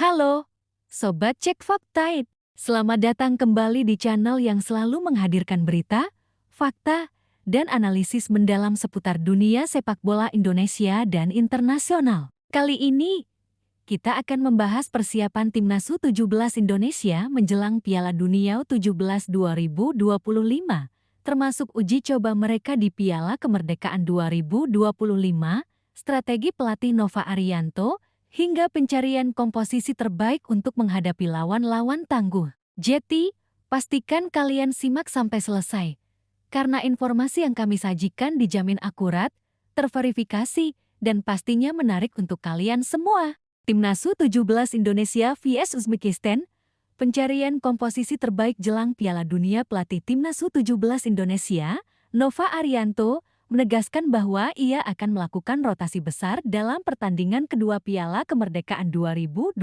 Halo, Sobat Cek Fakta. Selamat datang kembali di channel yang selalu menghadirkan berita, fakta, dan analisis mendalam seputar dunia sepak bola Indonesia dan internasional. Kali ini, kita akan membahas persiapan Timnas U17 Indonesia menjelang Piala Dunia U17 2025, termasuk uji coba mereka di Piala Kemerdekaan 2025, strategi pelatih Nova Arianto, hingga pencarian komposisi terbaik untuk menghadapi lawan-lawan tangguh. Jadi, pastikan kalian simak sampai selesai, karena informasi yang kami sajikan dijamin akurat, terverifikasi, dan pastinya menarik untuk kalian semua. Timnas U17 Indonesia vs Uzbekistan, pencarian komposisi terbaik jelang Piala Dunia. Pelatih Timnas U17 Indonesia, Nova Arianto, menegaskan bahwa ia akan melakukan rotasi besar dalam pertandingan kedua Piala Kemerdekaan 2025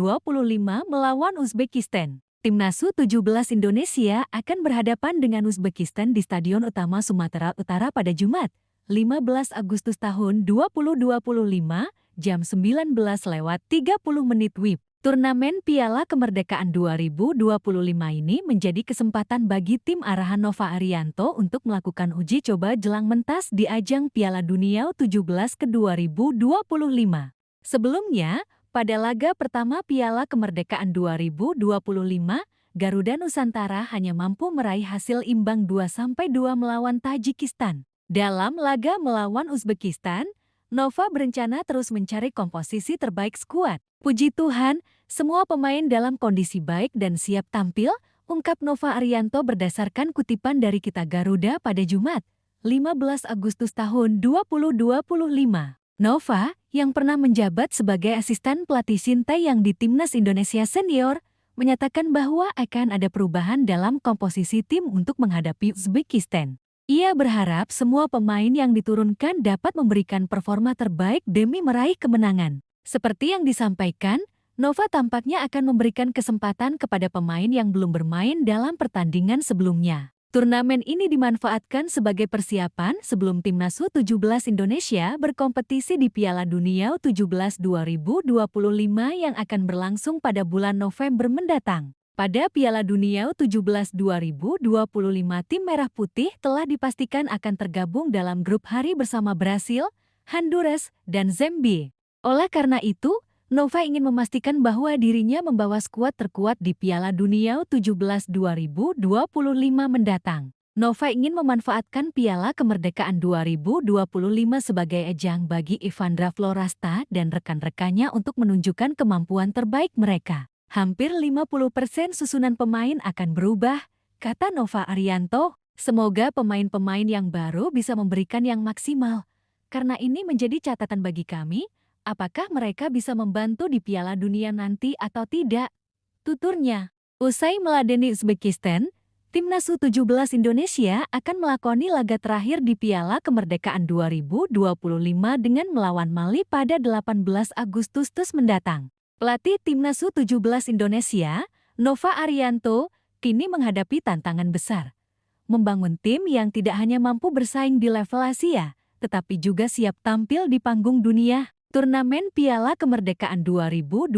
melawan Uzbekistan. Timnas U17 Indonesia akan berhadapan dengan Uzbekistan di Stadion Utama Sumatera Utara pada Jumat, 15 Agustus tahun 2025, jam 19.30 WIB. Turnamen Piala Kemerdekaan 2025 ini menjadi kesempatan bagi tim arahan Nova Arianto untuk melakukan uji coba jelang mentas di ajang Piala Dunia U17 ke 2025. Sebelumnya, pada laga pertama Piala Kemerdekaan 2025, Garuda Nusantara hanya mampu meraih hasil imbang 2-2 melawan Tajikistan. Dalam laga melawan Uzbekistan, Nova berencana terus mencari komposisi terbaik skuad. Puji Tuhan, semua pemain dalam kondisi baik dan siap tampil, ungkap Nova Arianto berdasarkan kutipan dari Kita Garuda pada Jumat, 15 Agustus tahun 2025. Nova, yang pernah menjabat sebagai asisten pelatih Sinteyong di Timnas Indonesia Senior, menyatakan bahwa akan ada perubahan dalam komposisi tim untuk menghadapi Uzbekistan. Ia berharap semua pemain yang diturunkan dapat memberikan performa terbaik demi meraih kemenangan. Seperti yang disampaikan, Nova tampaknya akan memberikan kesempatan kepada pemain yang belum bermain dalam pertandingan sebelumnya. Turnamen ini dimanfaatkan sebagai persiapan sebelum Timnas U17 Indonesia berkompetisi di Piala Dunia U17 2025 yang akan berlangsung pada bulan November mendatang. Pada Piala Dunia U17 2025, tim Merah Putih telah dipastikan akan tergabung dalam grup hari bersama Brasil, Honduras, dan Zambia. Oleh karena itu, Nova ingin memastikan bahwa dirinya membawa skuad terkuat di Piala Dunia U17 2025 mendatang. Nova ingin memanfaatkan Piala Kemerdekaan 2025 sebagai ajang bagi Evandra Florasta dan rekan-rekannya untuk menunjukkan kemampuan terbaik mereka. Hampir 50% susunan pemain akan berubah, kata Nova Arianto. Semoga pemain-pemain yang baru bisa memberikan yang maksimal. Karena ini menjadi catatan bagi kami, apakah mereka bisa membantu di Piala Dunia nanti atau tidak? Tuturnya. Usai meladeni Uzbekistan, Timnas U17 Indonesia akan melakoni laga terakhir di Piala Kemerdekaan 2025 dengan melawan Mali pada 18 Agustus mendatang. Pelatih Timnas U17 Indonesia, Nova Arianto, kini menghadapi tantangan besar. Membangun tim yang tidak hanya mampu bersaing di level Asia, tetapi juga siap tampil di panggung dunia. Turnamen Piala Kemerdekaan 2025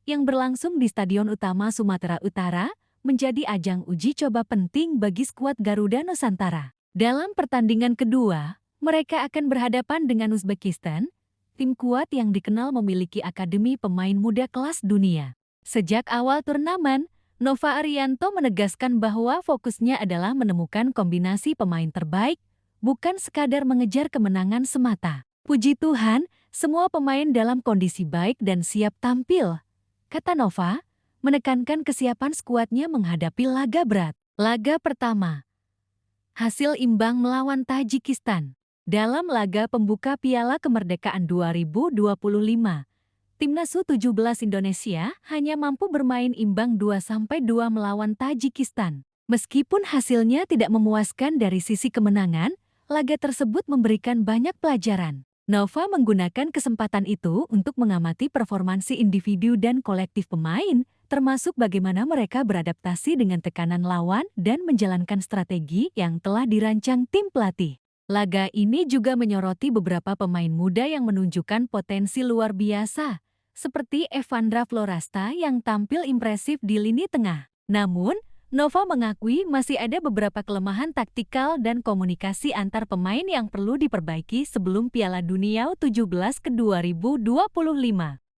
yang berlangsung di Stadion Utama Sumatera Utara menjadi ajang uji coba penting bagi skuad Garuda Nusantara. Dalam pertandingan kedua, mereka akan berhadapan dengan Uzbekistan, tim kuat yang dikenal memiliki akademi pemain muda kelas dunia. Sejak awal turnamen, Nova Arianto menegaskan bahwa fokusnya adalah menemukan kombinasi pemain terbaik, bukan sekadar mengejar kemenangan semata. Puji Tuhan, semua pemain dalam kondisi baik dan siap tampil, kata Nova, menekankan kesiapan skuadnya menghadapi laga berat. Laga pertama, hasil imbang melawan Tajikistan. Dalam laga pembuka Piala Kemerdekaan 2025, Timnas U17 Indonesia hanya mampu bermain imbang 2-2 melawan Tajikistan. Meskipun hasilnya tidak memuaskan dari sisi kemenangan, laga tersebut memberikan banyak pelajaran. Nova menggunakan kesempatan itu untuk mengamati performansi individu dan kolektif pemain, termasuk bagaimana mereka beradaptasi dengan tekanan lawan dan menjalankan strategi yang telah dirancang tim pelatih. Laga ini juga menyoroti beberapa pemain muda yang menunjukkan potensi luar biasa, seperti Evandra Florasta yang tampil impresif di lini tengah. Namun, Nova mengakui masih ada beberapa kelemahan taktikal dan komunikasi antar pemain yang perlu diperbaiki sebelum Piala Dunia U17 ke 2025.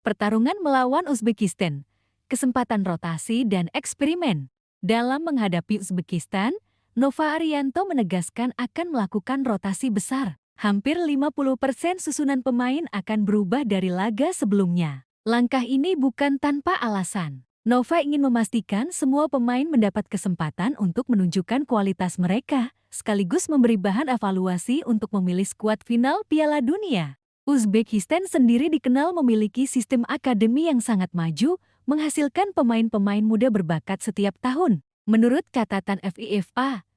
Pertarungan melawan Uzbekistan, kesempatan rotasi dan eksperimen. Dalam menghadapi Uzbekistan, Nova Arianto menegaskan akan melakukan rotasi besar. Hampir 50% susunan pemain akan berubah dari laga sebelumnya. Langkah ini bukan tanpa alasan. Nova ingin memastikan semua pemain mendapat kesempatan untuk menunjukkan kualitas mereka, sekaligus memberi bahan evaluasi untuk memilih skuad final Piala Dunia. Uzbekistan sendiri dikenal memiliki sistem akademi yang sangat maju, menghasilkan pemain-pemain muda berbakat setiap tahun. Menurut catatan FIFA,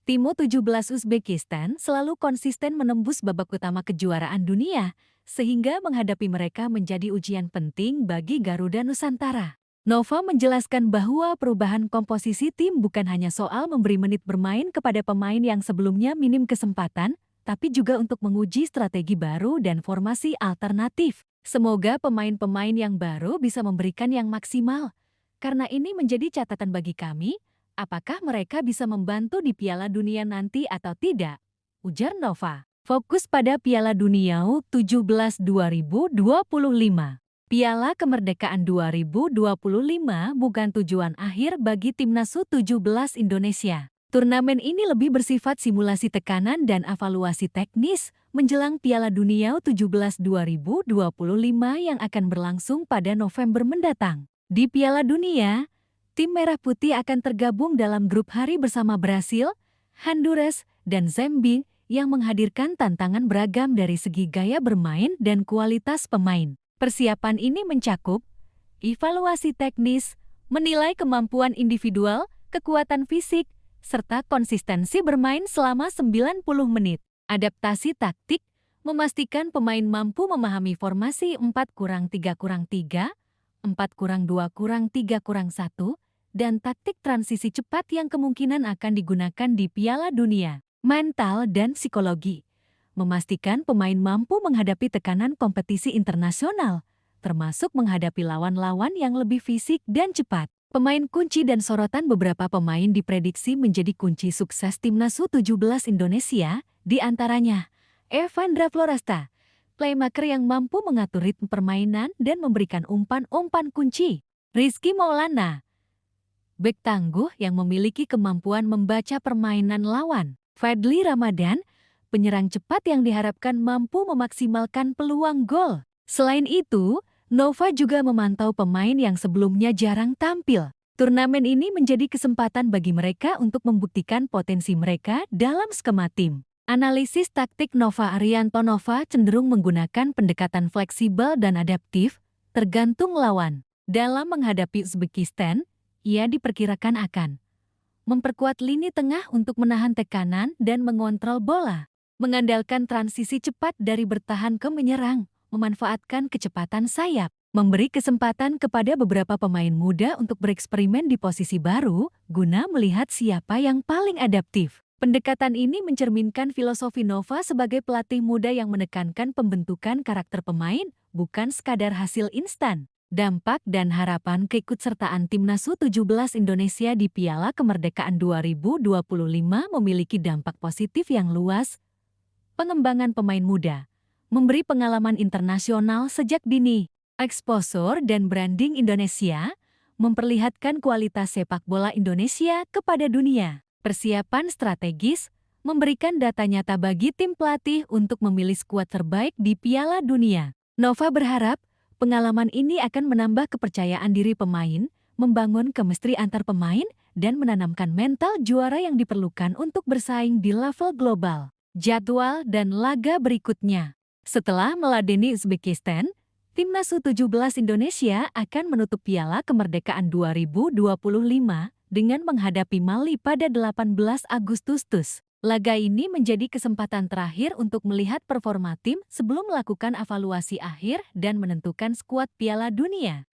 tim U17 Uzbekistan selalu konsisten menembus babak utama kejuaraan dunia, sehingga menghadapi mereka menjadi ujian penting bagi Garuda Nusantara. Nova menjelaskan bahwa perubahan komposisi tim bukan hanya soal memberi menit bermain kepada pemain yang sebelumnya minim kesempatan, tapi juga untuk menguji strategi baru dan formasi alternatif. Semoga pemain-pemain yang baru bisa memberikan yang maksimal. Karena ini menjadi catatan bagi kami, apakah mereka bisa membantu di Piala Dunia nanti atau tidak? Ujar Nova. Fokus pada Piala Dunia U17 2025. Piala Kemerdekaan 2025 bukan tujuan akhir bagi Timnas U17 Indonesia. Turnamen ini lebih bersifat simulasi tekanan dan evaluasi teknis menjelang Piala Dunia U17 2025 yang akan berlangsung pada November mendatang. Di Piala Dunia, tim Merah Putih akan tergabung dalam grup hari bersama Brasil, Honduras, dan Zambia yang menghadirkan tantangan beragam dari segi gaya bermain dan kualitas pemain. Persiapan ini mencakup evaluasi teknis, menilai kemampuan individual, kekuatan fisik, serta konsistensi bermain selama 90 menit. Adaptasi taktik, memastikan pemain mampu memahami formasi 4-3-3, 4-2-3-1, dan taktik transisi cepat yang kemungkinan akan digunakan di Piala Dunia. Mental dan psikologi, memastikan pemain mampu menghadapi tekanan kompetisi internasional, termasuk menghadapi lawan-lawan yang lebih fisik dan cepat. Pemain kunci dan sorotan beberapa pemain diprediksi menjadi kunci sukses Timnas U17 Indonesia, di antaranya Evandra Florasta, playmaker yang mampu mengatur ritme permainan dan memberikan umpan-umpan kunci. Rizky Maulana, bek tangguh yang memiliki kemampuan membaca permainan lawan. Fadli Ramadan, penyerang cepat yang diharapkan mampu memaksimalkan peluang gol. Selain itu, Nova juga memantau pemain yang sebelumnya jarang tampil. Turnamen ini menjadi kesempatan bagi mereka untuk membuktikan potensi mereka dalam skema tim. Analisis taktik Nova Arianto. Nova cenderung menggunakan pendekatan fleksibel dan adaptif, tergantung lawan. Dalam menghadapi Uzbekistan, ia diperkirakan akan memperkuat lini tengah untuk menahan tekanan dan mengontrol bola, mengandalkan transisi cepat dari bertahan ke menyerang, memanfaatkan kecepatan sayap, memberi kesempatan kepada beberapa pemain muda untuk bereksperimen di posisi baru, guna melihat siapa yang paling adaptif. Pendekatan ini mencerminkan filosofi Nova sebagai pelatih muda yang menekankan pembentukan karakter pemain, bukan sekadar hasil instan. Dampak dan harapan keikutsertaan Timnas U17 Indonesia di Piala Kemerdekaan 2025 memiliki dampak positif yang luas. Pengembangan pemain muda, memberi pengalaman internasional sejak dini, exposure dan branding Indonesia, memperlihatkan kualitas sepak bola Indonesia kepada dunia. Persiapan strategis, memberikan data nyata bagi tim pelatih untuk memilih skuad terbaik di Piala Dunia. Nova berharap, pengalaman ini akan menambah kepercayaan diri pemain, membangun kemistri antar pemain, dan menanamkan mental juara yang diperlukan untuk bersaing di level global. Jadwal dan laga berikutnya. Setelah meladeni Uzbekistan, Timnas U17 Indonesia akan menutup Piala Kemerdekaan 2025 dengan menghadapi Mali pada 18 Agustus. Laga ini menjadi kesempatan terakhir untuk melihat performa tim sebelum melakukan evaluasi akhir dan menentukan skuad Piala Dunia.